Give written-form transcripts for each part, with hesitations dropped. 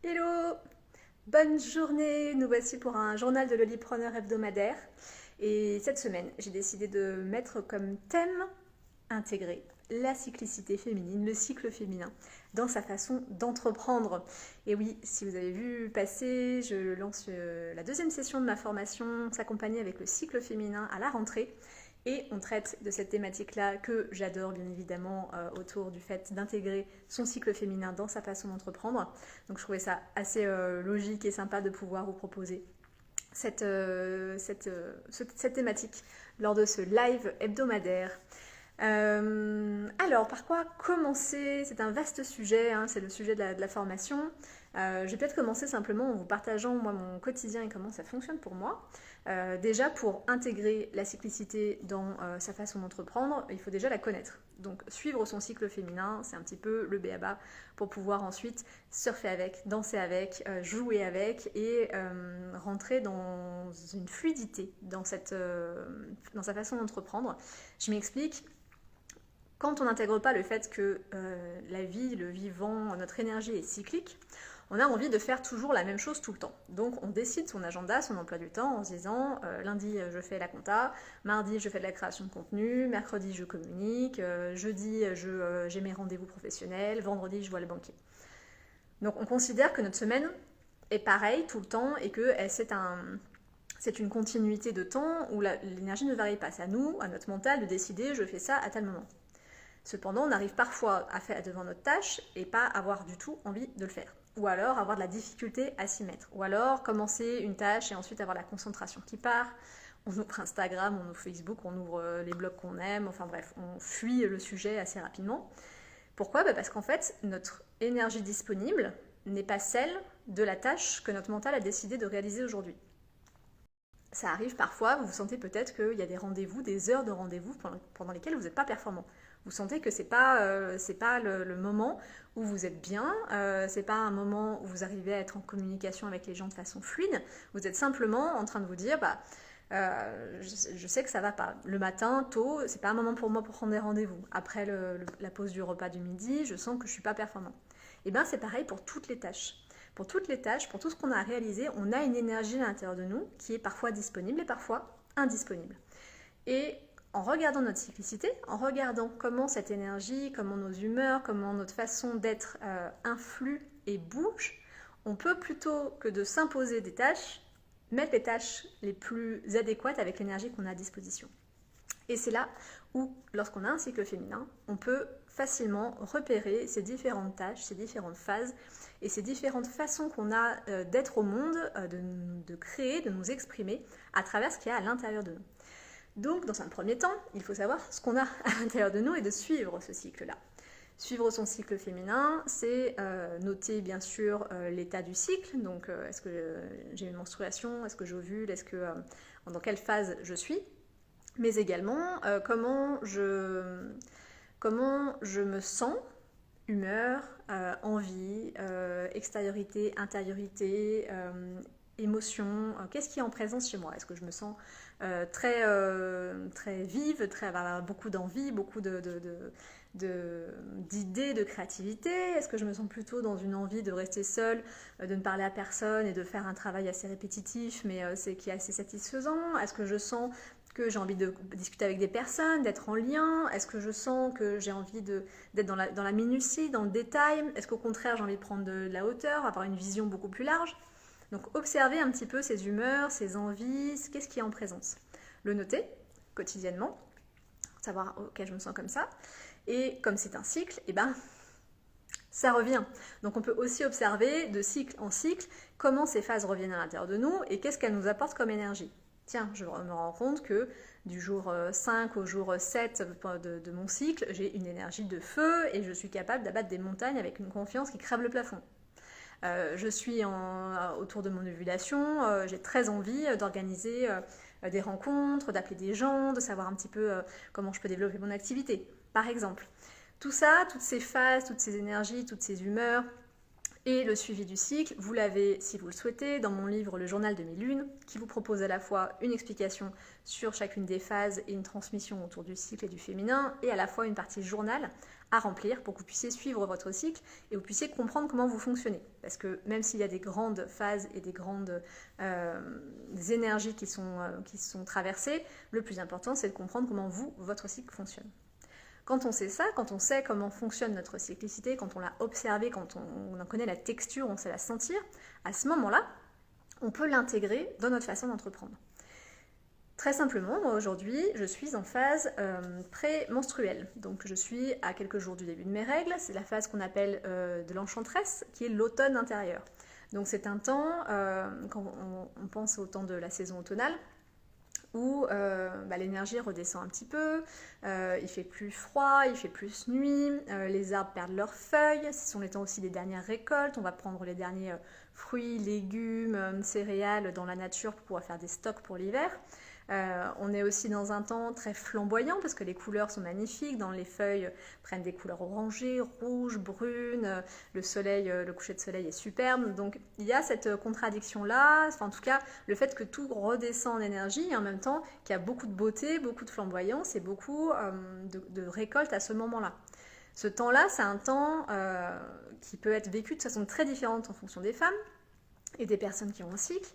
Hello! Bonne journée! Nous voici pour un journal de Lolipreneur hebdomadaire. Et cette semaine, j'ai décidé de mettre comme thème intégrer la cyclicité féminine, le cycle féminin, dans sa façon d'entreprendre. Et oui, si vous avez vu passer, je lance la deuxième session de ma formation s'accompagner avec le cycle féminin à la rentrée. Et on traite de cette thématique-là que j'adore bien évidemment autour du fait d'intégrer son cycle féminin dans sa façon d'entreprendre. Donc je trouvais ça assez logique et sympa de pouvoir vous proposer cette thématique lors de ce live hebdomadaire. Alors, par quoi commencer? C'est un vaste sujet, hein, c'est le sujet de la formation. Je vais peut-être commencer simplement en vous partageant moi mon quotidien et comment ça fonctionne pour moi. Déjà, pour intégrer la cyclicité dans sa façon d'entreprendre, il faut déjà la connaître. Donc, suivre son cycle féminin, c'est un petit peu le b.a.-ba pour pouvoir ensuite surfer avec, danser avec, jouer avec et rentrer dans une fluidité dans sa façon d'entreprendre. Je m'explique. Quand on n'intègre pas le fait que la vie, le vivant, notre énergie est cyclique, on a envie de faire toujours la même chose tout le temps. Donc on décide son agenda, son emploi du temps en se disant lundi je fais la compta, mardi je fais de la création de contenu, mercredi je communique, jeudi j'ai mes rendez-vous professionnels, vendredi je vois le banquier. Donc on considère que notre semaine est pareille tout le temps et que c'est une continuité de temps où l'énergie ne varie pas. C'est à nous, à notre mental, de décider je fais ça à tel moment. Cependant, on arrive parfois à faire devant notre tâche et pas avoir du tout envie de le faire. Ou alors avoir de la difficulté à s'y mettre. Ou alors commencer une tâche et ensuite avoir la concentration qui part. On ouvre Instagram, on ouvre Facebook, on ouvre les blogs qu'on aime. Enfin bref, on fuit le sujet assez rapidement. Pourquoi? Parce qu'en fait, notre énergie disponible n'est pas celle de la tâche que notre mental a décidé de réaliser aujourd'hui. Ça arrive parfois, vous vous sentez peut-être qu'il y a des rendez-vous, des heures de rendez-vous pendant lesquelles vous n'êtes pas performant. Vous sentez que c'est pas le moment où vous êtes bien, c'est pas un moment où vous arrivez à être en communication avec les gens de façon fluide. Vous êtes simplement en train de vous dire, je sais que ça va pas. Le matin, tôt, c'est pas un moment pour moi pour prendre des rendez-vous. Après la pause du repas du midi, je sens que je suis pas performant. Et bien c'est pareil pour toutes les tâches. Pour toutes les tâches, pour tout ce qu'on a à réaliser, on a une énergie à l'intérieur de nous qui est parfois disponible et parfois indisponible. Et en regardant notre cyclicité, en regardant comment cette énergie, comment nos humeurs, comment notre façon d'être influe et bouge, on peut plutôt que de s'imposer des tâches, mettre les tâches les plus adéquates avec l'énergie qu'on a à disposition. Et c'est là où, lorsqu'on a un cycle féminin, on peut facilement repérer ces différentes tâches, ces différentes phases et ces différentes façons qu'on a d'être au monde, de créer, de nous exprimer à travers ce qu'il y a à l'intérieur de nous. Donc, dans un premier temps, il faut savoir ce qu'on a à l'intérieur de nous et de suivre ce cycle-là. Suivre son cycle féminin, c'est noter bien sûr l'état du cycle, donc est-ce que j'ai une menstruation, est-ce que j'ovule, dans quelle phase je suis, mais également comment je me sens, humeur, envie, extériorité, intériorité, émotion, qu'est-ce qui est en présence chez moi? Est-ce que je me sens très vive, avoir beaucoup d'envie, beaucoup d'idées, de créativité? Est-ce que je me sens plutôt dans une envie de rester seule, de ne parler à personne et de faire un travail assez répétitif mais qui est assez satisfaisant? Est-ce que je sens que j'ai envie de discuter avec des personnes, d'être en lien? Est-ce que je sens que j'ai envie d'être dans la minutie, dans le détail? Est-ce qu'au contraire j'ai envie de prendre de la hauteur, avoir une vision beaucoup plus large? Donc observer un petit peu ses humeurs, ses envies, qu'est-ce qui est en présence. Le noter quotidiennement, savoir ok je me sens comme ça. Et comme c'est un cycle, ça revient. Donc on peut aussi observer de cycle en cycle comment ces phases reviennent à l'intérieur de nous et qu'est-ce qu'elles nous apportent comme énergie. Tiens, je me rends compte que du jour 5 au jour 7 de mon cycle, j'ai une énergie de feu et je suis capable d'abattre des montagnes avec une confiance qui crève le plafond. Je suis autour de mon ovulation, j'ai très envie d'organiser des rencontres, d'appeler des gens, de savoir un petit peu comment je peux développer mon activité, par exemple. Tout ça, toutes ces phases, toutes ces énergies, toutes ces humeurs et le suivi du cycle, vous l'avez, si vous le souhaitez, dans mon livre Le Journal de mes lunes, qui vous propose à la fois une explication sur chacune des phases et une transmission autour du cycle et du féminin, et à la fois une partie journal à remplir pour que vous puissiez suivre votre cycle et vous puissiez comprendre comment vous fonctionnez. Parce que même s'il y a des grandes phases et des grandes des énergies qui sont traversées, le plus important c'est de comprendre comment votre cycle fonctionne. Quand on sait ça, quand on sait comment fonctionne notre cyclicité, quand on l'a observé, quand on en connaît la texture, on sait la sentir, à ce moment-là, on peut l'intégrer dans notre façon d'entreprendre. Très simplement, moi aujourd'hui, je suis en phase pré-menstruelle. Donc je suis à quelques jours du début de mes règles. C'est la phase qu'on appelle de l'enchanteresse, qui est l'automne intérieur. Donc c'est un temps, quand on pense au temps de la saison automnale, où l'énergie redescend un petit peu, il fait plus froid, il fait plus nuit, les arbres perdent leurs feuilles, ce sont les temps aussi des dernières récoltes, on va prendre les derniers fruits, légumes, céréales dans la nature pour pouvoir faire des stocks pour l'hiver. On est aussi dans un temps très flamboyant parce que les couleurs sont magnifiques, les feuilles prennent des couleurs orangées, rouges, brunes, le coucher de soleil est superbe, donc il y a cette contradiction-là, en tout cas le fait que tout redescend en énergie et en même temps qu'il y a beaucoup de beauté, beaucoup de flamboyance et beaucoup de récolte à ce moment-là. Ce temps-là, c'est un temps qui peut être vécu de façon très différente en fonction des femmes et des personnes qui ont un cycle.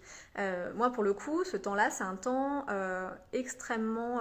Moi, pour le coup, ce temps-là, c'est un temps extrêmement,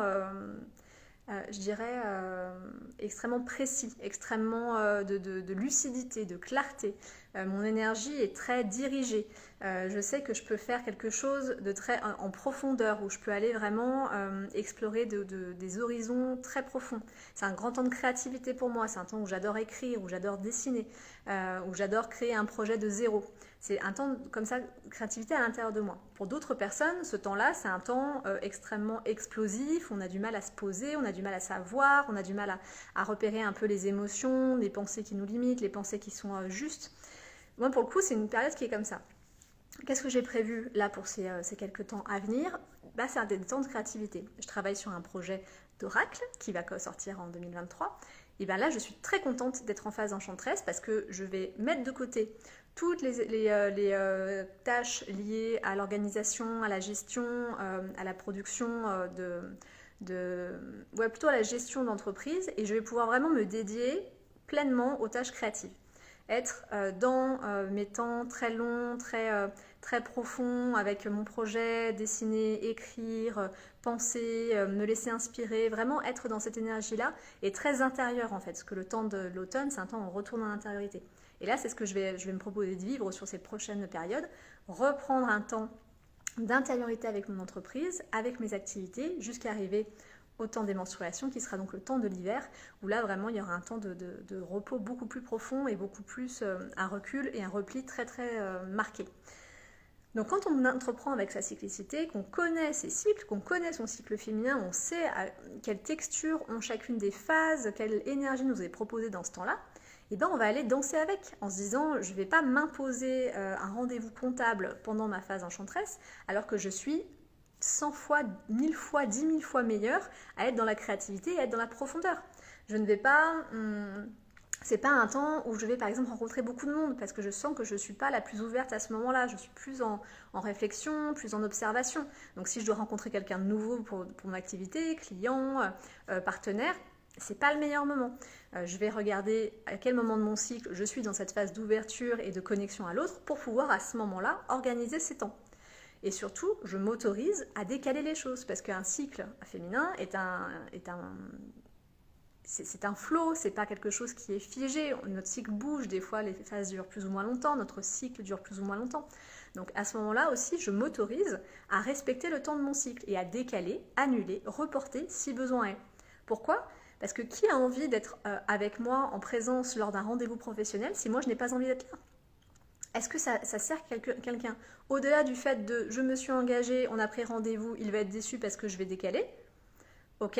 extrêmement précis, extrêmement de lucidité, de clarté. Mon énergie est très dirigée. Je sais que je peux faire quelque chose de très en profondeur, où je peux aller vraiment explorer des horizons très profonds. C'est un grand temps de créativité pour moi, c'est un temps où j'adore écrire, où j'adore dessiner, où j'adore créer un projet de zéro. C'est un temps comme ça, créativité à l'intérieur de moi. Pour d'autres personnes, ce temps-là, c'est un temps extrêmement explosif, on a du mal à se poser, on a du mal à savoir, on a du mal à repérer un peu les émotions, les pensées qui nous limitent, les pensées qui sont justes. Moi, pour le coup, c'est une période qui est comme ça. Qu'est-ce que j'ai prévu là pour ces quelques temps à venir ? C'est des temps de créativité. Je travaille sur un projet d'oracle qui va sortir en 2023. Et là, je suis très contente d'être en phase enchanteresse parce que je vais mettre de côté toutes les tâches liées à l'organisation, à la gestion, à la production plutôt à la gestion d'entreprise, et je vais pouvoir vraiment me dédier pleinement aux tâches créatives. Être dans mes temps très longs, très profonds, avec mon projet, dessiner, écrire, penser, me laisser inspirer, vraiment être dans cette énergie-là, et très intérieure en fait, parce que le temps de l'automne, c'est un temps où on retourne en intériorité. Et là, c'est ce que je vais me proposer de vivre sur ces prochaines périodes, reprendre un temps d'intériorité avec mon entreprise, avec mes activités, jusqu'à arriver au temps des menstruations, qui sera donc le temps de l'hiver, où là vraiment il y aura un temps de repos beaucoup plus profond et beaucoup plus un recul et un repli très marqué. Donc quand on entreprend avec sa cyclicité, qu'on connaît ses cycles, qu'on connaît son cycle féminin, on sait quelle texture ont chacune des phases, quelle énergie nous est proposée dans ce temps-là, on va aller danser avec, en se disant je ne vais pas m'imposer un rendez-vous comptable pendant ma phase enchanteresse, alors que je suis 100 fois, 1000 fois, 10 000 fois meilleure à être dans la créativité et à être dans la profondeur. Je ne vais pas... c'est pas un temps où je vais par exemple rencontrer beaucoup de monde, parce que je sens que je ne suis pas la plus ouverte à ce moment-là, je suis plus en réflexion, plus en observation. Donc si je dois rencontrer quelqu'un de nouveau pour mon activité, client, partenaire, c'est pas le meilleur moment. Je vais regarder à quel moment de mon cycle je suis dans cette phase d'ouverture et de connexion à l'autre pour pouvoir à ce moment-là organiser ces temps. Et surtout, je m'autorise à décaler les choses, parce qu'un cycle féminin c'est un flow, c'est pas quelque chose qui est figé. Notre cycle bouge, des fois les phases durent plus ou moins longtemps, notre cycle dure plus ou moins longtemps. Donc à ce moment-là aussi, je m'autorise à respecter le temps de mon cycle et à décaler, annuler, reporter si besoin est. Pourquoi ? Parce que qui a envie d'être avec moi en présence lors d'un rendez-vous professionnel si moi je n'ai pas envie d'être là ? Est-ce que ça sert quelqu'un ? Au-delà du fait de je me suis engagée, on a pris rendez-vous, il va être déçu parce que je vais décaler. Ok,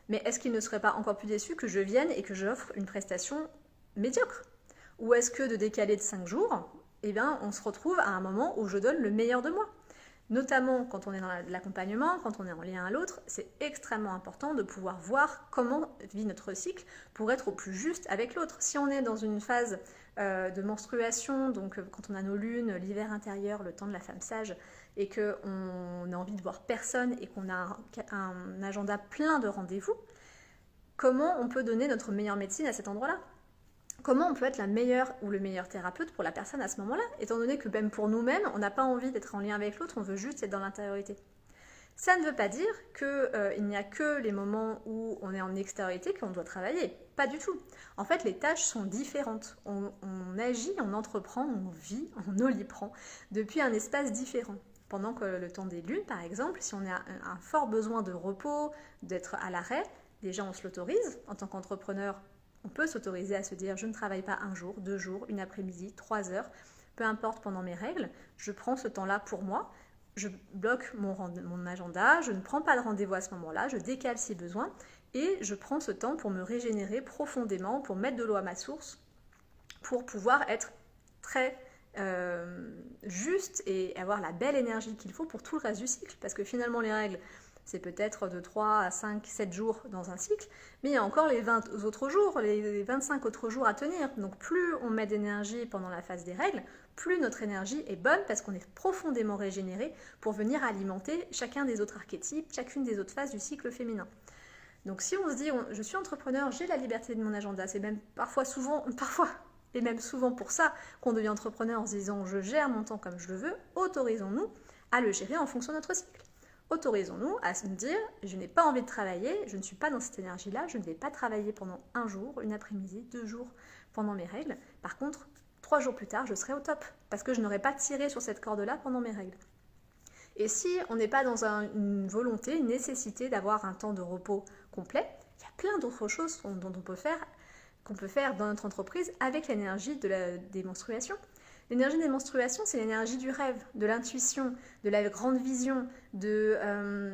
mais est-ce qu'il ne serait pas encore plus déçu que je vienne et que j'offre une prestation médiocre ? Ou est-ce que de décaler de 5 jours, on se retrouve à un moment où je donne le meilleur de moi ? Notamment quand on est dans l'accompagnement, quand on est en lien à l'autre, c'est extrêmement important de pouvoir voir comment vit notre cycle pour être au plus juste avec l'autre. Si on est dans une phase de menstruation, donc quand on a nos lunes, l'hiver intérieur, le temps de la femme sage, et qu'on a envie de voir personne et qu'on a un agenda plein de rendez-vous, comment on peut donner notre meilleure médecine à cet endroit-là? Comment on peut être la meilleure ou le meilleur thérapeute pour la personne à ce moment-là, étant donné que même pour nous-mêmes, on n'a pas envie d'être en lien avec l'autre, on veut juste être dans l'intériorité. Ça ne veut pas dire qu'il n'y a que les moments où on est en extériorité qu'on doit travailler. Pas du tout. En fait, les tâches sont différentes. On agit, on entreprend, on vit, on oliprend depuis un espace différent. Pendant que le temps des lunes, par exemple, si on a un fort besoin de repos, d'être à l'arrêt, déjà on se l'autorise. En tant qu'entrepreneur, on peut s'autoriser à se dire je ne travaille pas un jour, 2 jours, une après-midi, 3 heures, peu importe pendant mes règles, je prends ce temps-là pour moi. Je bloque mon agenda, je ne prends pas de rendez-vous à ce moment-là, je décale si besoin et je prends ce temps pour me régénérer profondément, pour mettre de l'eau à ma source, pour pouvoir être très juste et avoir la belle énergie qu'il faut pour tout le reste du cycle. Parce que finalement les règles, c'est peut-être de 3 à 5, 7 jours dans un cycle, mais il y a encore les 20 autres jours, les 25 autres jours à tenir. Donc plus on met d'énergie pendant la phase des règles, plus notre énergie est bonne parce qu'on est profondément régénéré pour venir alimenter chacun des autres archétypes, chacune des autres phases du cycle féminin. Donc si on se dit, je suis entrepreneur, j'ai la liberté de mon agenda, c'est même parfois et même souvent pour ça qu'on devient entrepreneur en se disant je gère mon temps comme je le veux, autorisons-nous à le gérer en fonction de notre cycle. Autorisons-nous à se dire je n'ai pas envie de travailler, je ne suis pas dans cette énergie-là, je ne vais pas travailler pendant un jour, une après-midi, 2 jours pendant mes règles. Par contre, 3 jours plus tard, je serai au top parce que je n'aurai pas tiré sur cette corde-là pendant mes règles. Et si on n'est pas dans une volonté, une nécessité d'avoir un temps de repos complet, il y a plein d'autres choses qu'on peut faire dans notre entreprise avec l'énergie des menstruations. L'énergie des menstruations, c'est l'énergie du rêve, de l'intuition, de la grande vision, de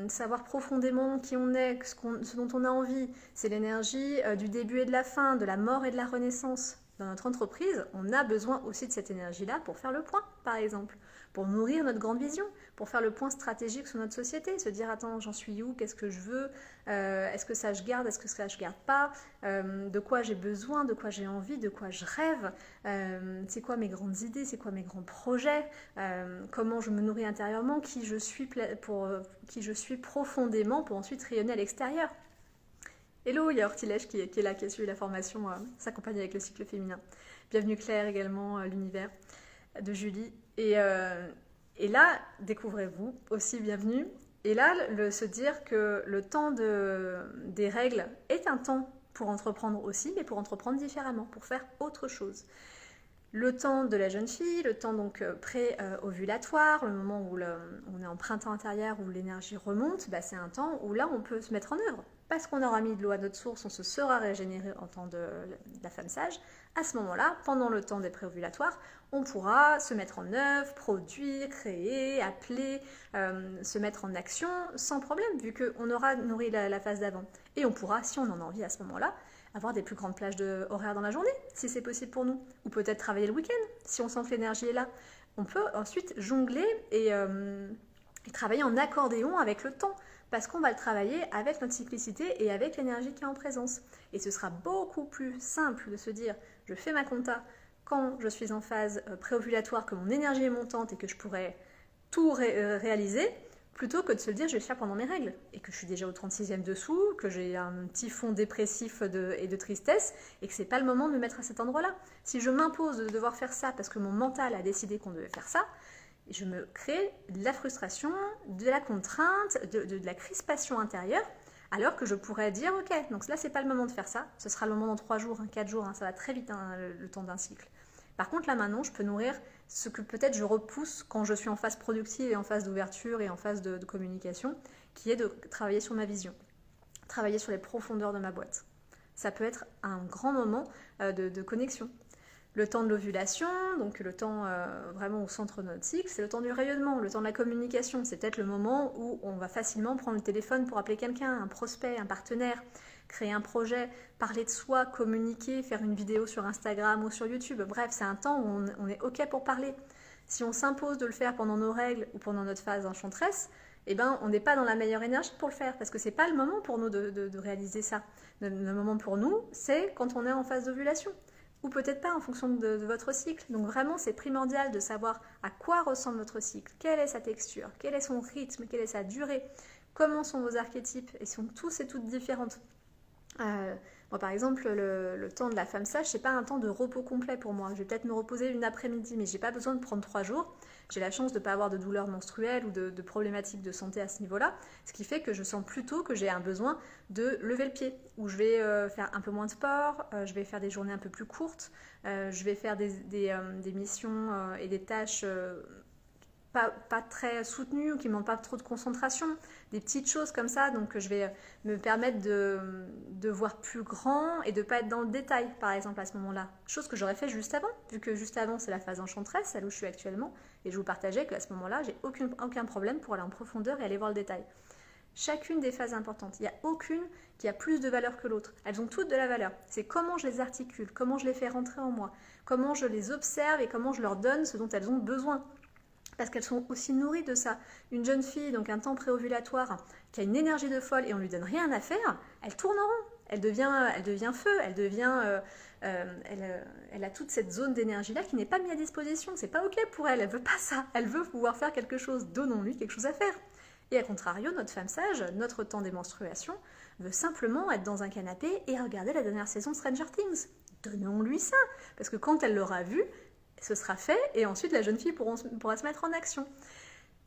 savoir profondément qui on est, ce dont on a envie. C'est l'énergie du début et de la fin, de la mort et de la renaissance. Dans notre entreprise, on a besoin aussi de cette énergie-là pour faire le point, par exemple, pour nourrir notre grande vision, pour faire le point stratégique sur notre société, se dire attends, j'en suis où, qu'est-ce que je veux, est-ce que ça je garde, est-ce que ça je garde pas, de quoi j'ai besoin, de quoi j'ai envie, de quoi je rêve, c'est quoi mes grandes idées, c'est quoi mes grands projets, comment je me nourris intérieurement, qui je suis profondément pour ensuite rayonner à l'extérieur. Hello, il y a Ortilège qui est là, qui a suivi la formation s'accompagner avec le cycle féminin. Bienvenue Claire également, l'univers de Julie. Et là, découvrez-vous aussi, bienvenue. Et là, se dire que le temps des règles est un temps pour entreprendre aussi, mais pour entreprendre différemment, pour faire autre chose. Le temps de la jeune fille, le temps donc pré-ovulatoire, le moment où on est en printemps intérieur, où l'énergie remonte, c'est un temps où là on peut se mettre en œuvre. Parce qu'on aura mis de l'eau à notre source, on se sera régénéré en temps de la femme sage. À ce moment-là, pendant le temps des préovulatoires, on pourra se mettre en œuvre, produire, créer, appeler, se mettre en action sans problème, vu qu'on aura nourri la phase d'avant. Et on pourra, si on en a envie à ce moment-là, avoir des plus grandes plages horaires dans la journée, si c'est possible pour nous. Ou peut-être travailler le week-end, si on sent que l'énergie est là. On peut ensuite jongler et travailler en accordéon avec le temps, parce qu'on va le travailler avec notre cyclicité et avec l'énergie qui est en présence. Et ce sera beaucoup plus simple de se dire, je fais ma compta quand je suis en phase préovulatoire, que mon énergie est montante et que je pourrais tout réaliser, plutôt que de se le dire je vais le faire pendant mes règles et que je suis déjà au 36e dessous, que j'ai un petit fond dépressif et de tristesse et que c'est pas le moment de me mettre à cet endroit-là. Si je m'impose de devoir faire ça parce que mon mental a décidé qu'on devait faire ça, je me crée de la frustration, de la contrainte, de la crispation intérieure, alors que je pourrais dire ok, donc là c'est pas le moment de faire ça, ce sera le moment dans 3 jours, 4 jours, ça va très vite le temps d'un cycle. Par contre, là maintenant, je peux nourrir ce que peut-être je repousse quand je suis en phase productive et en phase d'ouverture et en phase de communication, qui est de travailler sur ma vision, travailler sur les profondeurs de ma boîte. Ça peut être un grand moment de connexion. Le temps de l'ovulation, donc le temps vraiment au centre de notre cycle, c'est le temps du rayonnement, le temps de la communication. C'est peut-être le moment où on va facilement prendre le téléphone pour appeler quelqu'un, un prospect, un partenaire, créer un projet, parler de soi, communiquer, faire une vidéo sur Instagram ou sur YouTube. Bref, c'est un temps où on est OK pour parler. Si on s'impose de le faire pendant nos règles ou pendant notre phase enchanteresse, on n'est pas dans la meilleure énergie pour le faire parce que c'est pas le moment pour nous de réaliser ça. Le moment pour nous, c'est quand on est en phase d'ovulation. Ou peut-être pas en fonction de votre cycle. Donc vraiment, c'est primordial de savoir à quoi ressemble votre cycle, quelle est sa texture, quel est son rythme, quelle est sa durée, comment sont vos archétypes, et sont tous et toutes différentes. Moi, par exemple, le temps de la femme sage, c'est pas un temps de repos complet pour moi. Je vais peut-être me reposer une après-midi, mais j'ai pas besoin de prendre 3 jours. J'ai la chance de ne pas avoir de douleurs menstruelles ou de problématiques de santé à ce niveau-là, ce qui fait que je sens plutôt que j'ai un besoin de lever le pied, où je vais faire un peu moins de sport, je vais faire des journées un peu plus courtes, je vais faire des missions et des tâches pas très soutenues ou qui ne demandent pas trop de concentration, des petites choses comme ça, donc je vais me permettre de voir plus grand et de ne pas être dans le détail, par exemple, à ce moment-là. Chose que j'aurais fait juste avant, vu que juste avant, c'est la phase enchanteresse, celle où je suis actuellement, et je vous partageais qu'à ce moment-là, j'ai aucun problème pour aller en profondeur et aller voir le détail. Chacune des phases importantes, il n'y a aucune qui a plus de valeur que l'autre. Elles ont toutes de la valeur. C'est comment je les articule, comment je les fais rentrer en moi, comment je les observe et comment je leur donne ce dont elles ont besoin. Parce qu'elles sont aussi nourries de ça. Une jeune fille, donc un temps préovulatoire, qui a une énergie de folle et on lui donne rien à faire, elle tourne en rond. Elle devient feu, elle a toute cette zone d'énergie-là qui n'est pas mise à disposition. C'est pas ok pour elle, elle veut pas ça. Elle veut pouvoir faire quelque chose, donnons-lui quelque chose à faire. Et à contrario, notre femme sage, notre temps des menstruations, veut simplement être dans un canapé et regarder la dernière saison de Stranger Things. Donnons-lui ça, parce que quand elle l'aura vu, ce sera fait et ensuite la jeune fille pourra se mettre en action.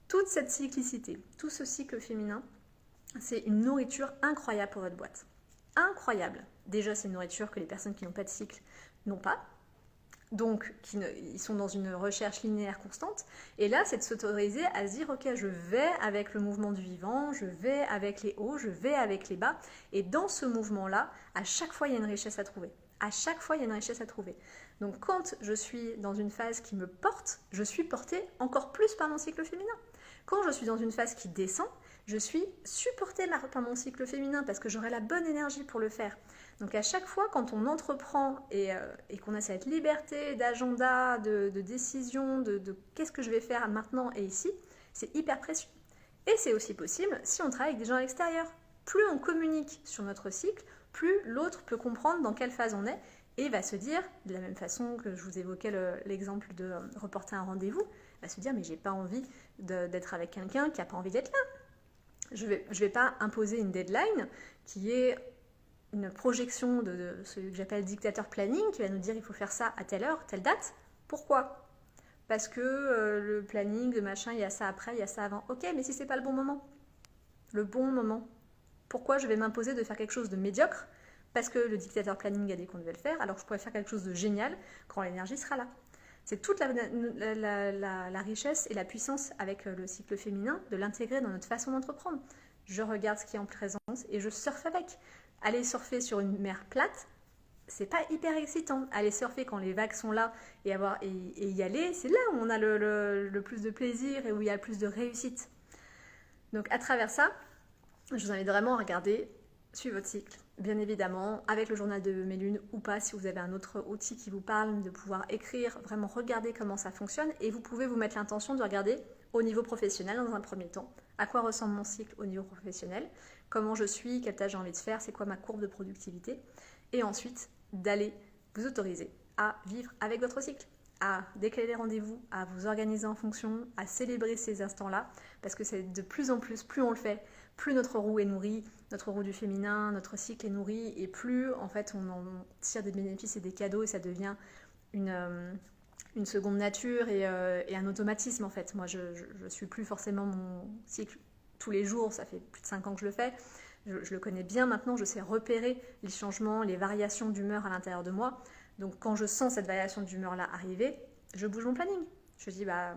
Toute cette cyclicité, tout ce cycle féminin, c'est une nourriture incroyable pour votre boîte. Incroyable. Déjà, c'est une nourriture que les personnes qui n'ont pas de cycle n'ont pas. Donc, ils sont dans une recherche linéaire constante. Et là, c'est de s'autoriser à se dire, ok, je vais avec le mouvement du vivant, je vais avec les hauts, je vais avec les bas. Et dans ce mouvement-là, à chaque fois, il y a une richesse à trouver. À chaque fois, il y a une richesse à trouver. Donc, quand je suis dans une phase qui me porte, je suis portée encore plus par mon cycle féminin. Quand je suis dans une phase qui descend, je suis supportée par mon cycle féminin parce que j'aurai la bonne énergie pour le faire. Donc à chaque fois, quand on entreprend et qu'on a cette liberté d'agenda, de décision, de qu'est-ce que je vais faire maintenant et ici, c'est hyper précieux. Et c'est aussi possible si on travaille avec des gens à l'extérieur. Plus on communique sur notre cycle, plus l'autre peut comprendre dans quelle phase on est et va se dire, de la même façon que je vous évoquais l'exemple de reporter un rendez-vous, va se dire mais j'ai pas envie d'être avec quelqu'un qui n'a pas envie d'être là. Je vais pas imposer une deadline qui est une projection de ce que j'appelle dictateur planning qui va nous dire il faut faire ça à telle heure, telle date. Pourquoi ? Parce que le planning de machin, il y a ça après, il y a ça avant. Ok, mais si c'est pas le bon moment, pourquoi je vais m'imposer de faire quelque chose de médiocre parce que le dictateur planning a dit qu'on devait le faire, alors que je pourrais faire quelque chose de génial quand l'énergie sera là. C'est toute la richesse et la puissance avec le cycle féminin de l'intégrer dans notre façon d'entreprendre. Je regarde ce qui est en présence et je surfe avec. Aller surfer sur une mer plate, c'est pas hyper excitant. Aller surfer quand les vagues sont là et y aller, c'est là où on a le plus de plaisir et où il y a le plus de réussite. Donc à travers ça, je vous invite vraiment à regarder, suivre votre cycle, bien évidemment, avec le journal de mes lunes ou pas, si vous avez un autre outil qui vous parle, de pouvoir écrire, vraiment regarder comment ça fonctionne et vous pouvez vous mettre l'intention de regarder au niveau professionnel dans un premier temps. À quoi ressemble mon cycle au niveau professionnel ? Comment je suis, quelle tâche j'ai envie de faire, c'est quoi ma courbe de productivité ? Et ensuite, d'aller vous autoriser à vivre avec votre cycle, à décaler les rendez-vous, à vous organiser en fonction, à célébrer ces instants-là, parce que c'est de plus en plus on le fait, plus notre roue est nourrie, notre roue du féminin, notre cycle est nourri, et plus en fait on en tire des bénéfices et des cadeaux, et ça devient une seconde nature et un automatisme en fait. Moi je suis plus forcément mon cycle tous les jours, ça fait plus de 5 ans que je le fais, je le connais bien maintenant, je sais repérer les changements, les variations d'humeur à l'intérieur de moi. Donc quand je sens cette variation d'humeur là arriver, je bouge mon planning. Je dis bah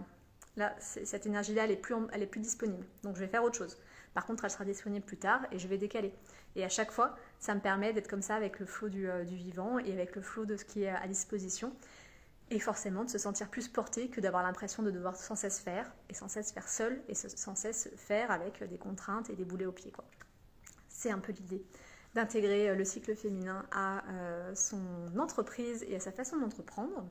là cette énergie là elle est plus disponible, donc je vais faire autre chose. Par contre elle sera disponible plus tard et je vais décaler. Et à chaque fois ça me permet d'être comme ça avec le flot du vivant et avec le flot de ce qui est à disposition. Et forcément de se sentir plus porté que d'avoir l'impression de devoir sans cesse faire, et sans cesse faire seul, et sans cesse faire avec des contraintes et des boulets aux pieds, quoi. C'est un peu l'idée d'intégrer le cycle féminin à son entreprise et à sa façon d'entreprendre.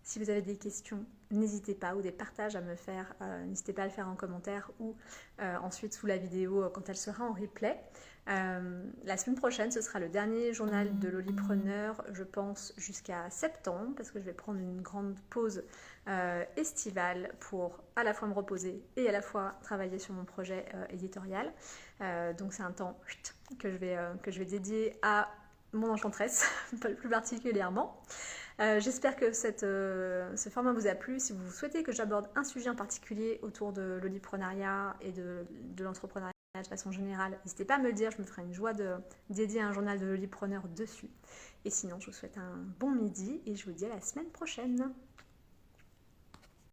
Si vous avez des questions, n'hésitez pas, ou des partages à me faire, n'hésitez pas à le faire en commentaire ou ensuite sous la vidéo quand elle sera en replay. La semaine prochaine, ce sera le dernier journal de Lolipreneur, je pense, jusqu'à septembre, parce que je vais prendre une grande pause estivale pour à la fois me reposer et à la fois travailler sur mon projet éditorial. Donc c'est un temps que je vais dédier à mon enchanteresse, plus particulièrement. J'espère que ce format vous a plu. Si vous souhaitez que j'aborde un sujet en particulier autour de l'audioprenariat et de l'entrepreneuriat de façon générale, n'hésitez pas à me le dire, je me ferai une joie de dédier un journal de l'audiopreneur dessus. Et sinon, je vous souhaite un bon midi et je vous dis à la semaine prochaine.